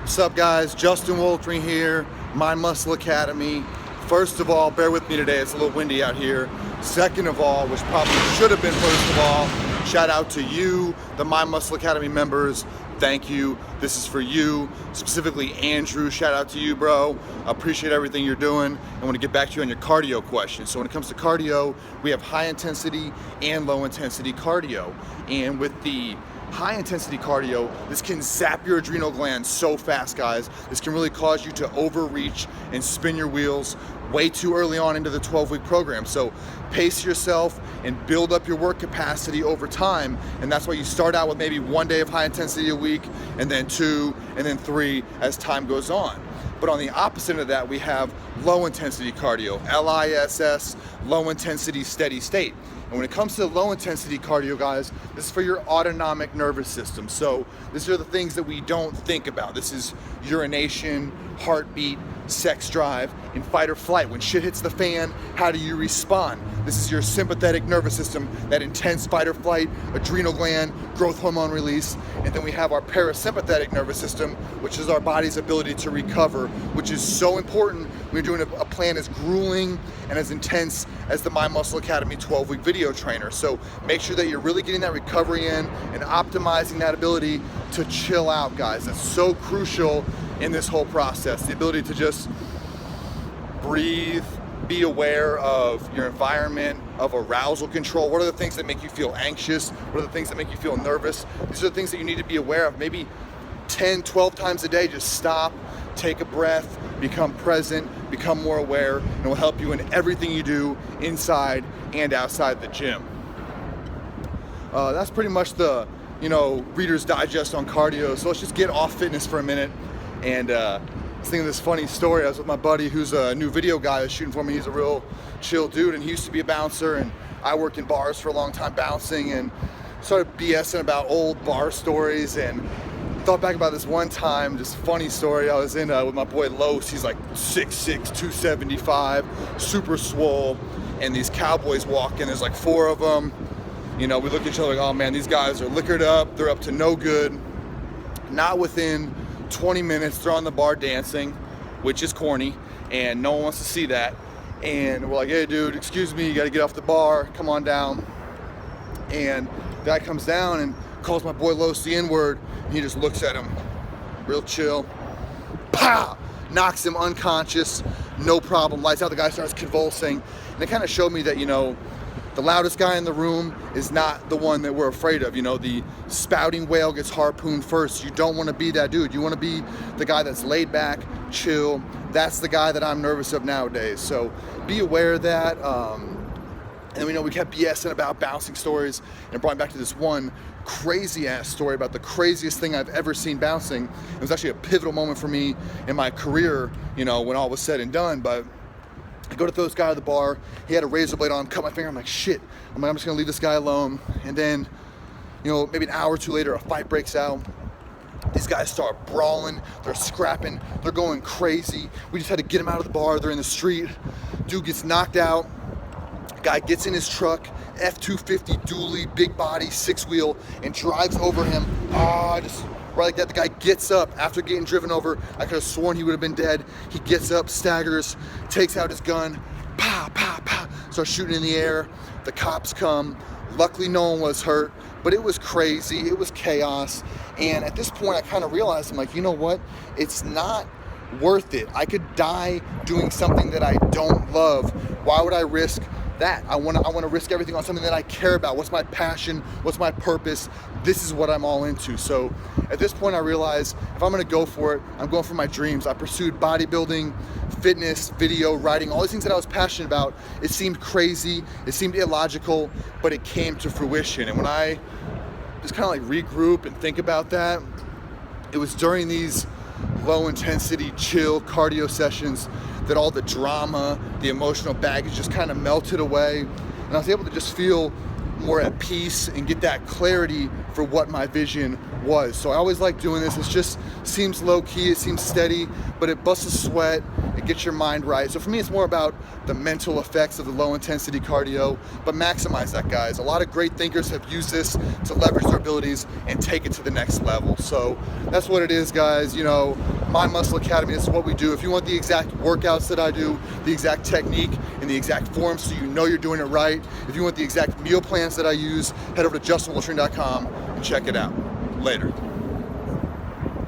What's up, guys? Justin Woltering here, Mind Muscle Academy. First of all, bear with me today, it's a little windy out here. Second of all, which probably should have been first of all, shout out to you, the Mind Muscle Academy members. Thank you. This is for you, specifically Andrew. Shout out to you, bro. I appreciate everything you're doing. I want to get back to you on your cardio question. So when it comes to cardio, we have high intensity and low intensity cardio. And with the high intensity cardio, this can zap your adrenal glands so fast, guys. This can really cause you to overreach and spin your wheels way too early on into the 12-week program. So pace yourself and build up your work capacity over time. And that's why you start out with maybe 1 day of high intensity a week, and then 2, and then 3 as time goes on. But on the opposite of that, we have low intensity cardio, LISS, low intensity steady state. And when it comes to low intensity cardio, guys, this is for your autonomic nervous system. So these are the things that we don't think about. This is urination, heartbeat, sex drive, and fight or flight. When shit hits the fan, how do you respond? This is your sympathetic nervous system, that intense fight or flight, adrenal gland, growth hormone release. And then we have our parasympathetic nervous system, which is our body's ability to recover, which is so important when you're doing a plan as grueling and as intense as the Mind Muscle Academy 12-week video trainer. So make sure that you're really getting that recovery in and optimizing that ability to chill out, guys. That's so crucial in this whole process. The ability to just breathe, be aware of your environment, of arousal control. What are the things that make you feel anxious? What are the things that make you feel nervous? These are the things that you need to be aware of. Maybe 10, 12 times a day, just stop, take a breath, become present, become more aware, and it will help you in everything you do inside and outside the gym. That's pretty much the, Reader's Digest on cardio. So let's just get off fitness for a minute. And I was thinking of this funny story. I was with my buddy who's a new video guy who's shooting for me. He's a real chill dude, and he used to be a bouncer, and I worked in bars for a long time bouncing, and started BSing about old bar stories, and thought back about this one time, just funny story. I was in with my boy Los. He's like 6'6", 275, super swole, and these cowboys walk in. There's like 4 of them. We look at each other like, oh man, these guys are liquored up. They're up to no good. Not within 20 minutes, they're on the bar dancing, which is corny, and no one wants to see that. And we're like, hey dude, excuse me, you gotta get off the bar, come on down. And the guy comes down and calls my boy Los the N-word, and he just looks at him, real chill, pow, knocks him unconscious, no problem, lights out. The guy starts convulsing, and it kind of showed me that, the loudest guy in the room is not the one that we're afraid of. The spouting whale gets harpooned first. You don't want to be that dude. You want to be the guy that's laid back, chill. That's the guy that I'm nervous of nowadays. So be aware of that. And we kept BSing about bouncing stories, and it brought me back to this one crazy ass story about the craziest thing I've ever seen bouncing. It was actually a pivotal moment for me in my career, when all was said and done. But I go to throw this guy out of the bar. He had a razor blade on him, cut my finger. I'm like, shit. I'm just gonna leave this guy alone. And then, maybe an hour or two later, a fight breaks out. These guys start brawling. They're scrapping. They're going crazy. We just had to get him out of the bar. They're in the street. Dude gets knocked out. Guy gets in his truck, F-250 dually, big body, 6-wheel, and drives over him. Just right like that. The guy gets up after getting driven over. I could have sworn he would have been dead. He gets up, staggers, takes out his gun, pow, pow, pow, starts shooting in the air. The cops come. Luckily, no one was hurt, but it was crazy. It was chaos. And at this point, I kind of realized, I'm like, you know what? It's not worth it. I could die doing something that I don't love. Why would I risk that? I want to risk everything on something that I care about. What's my passion? What's my purpose? This is what I'm all into. So at this point, I realized if I'm going to go for it, I'm going for my dreams. I pursued bodybuilding, fitness, video, writing, all these things that I was passionate about. It seemed crazy. It seemed illogical, but it came to fruition. And when I just kind of like regroup and think about that, it was during these low intensity, chill cardio sessions that all the drama, the emotional baggage just kind of melted away. And I was able to just feel more at peace and get that clarity for what my vision was. So I always like doing this. It just seems low key, it seems steady, but it busts a sweat, it gets your mind right. So for me, it's more about the mental effects of the low intensity cardio, but maximize that, guys. A lot of great thinkers have used this to leverage their abilities and take it to the next level. So that's what it is, guys. My Muscle Academy. This is what we do. If you want the exact workouts that I do, the exact technique, and the exact form so you know you're doing it right, if you want the exact meal plans that I use, head over to justinwoltering.com and check it out. Later.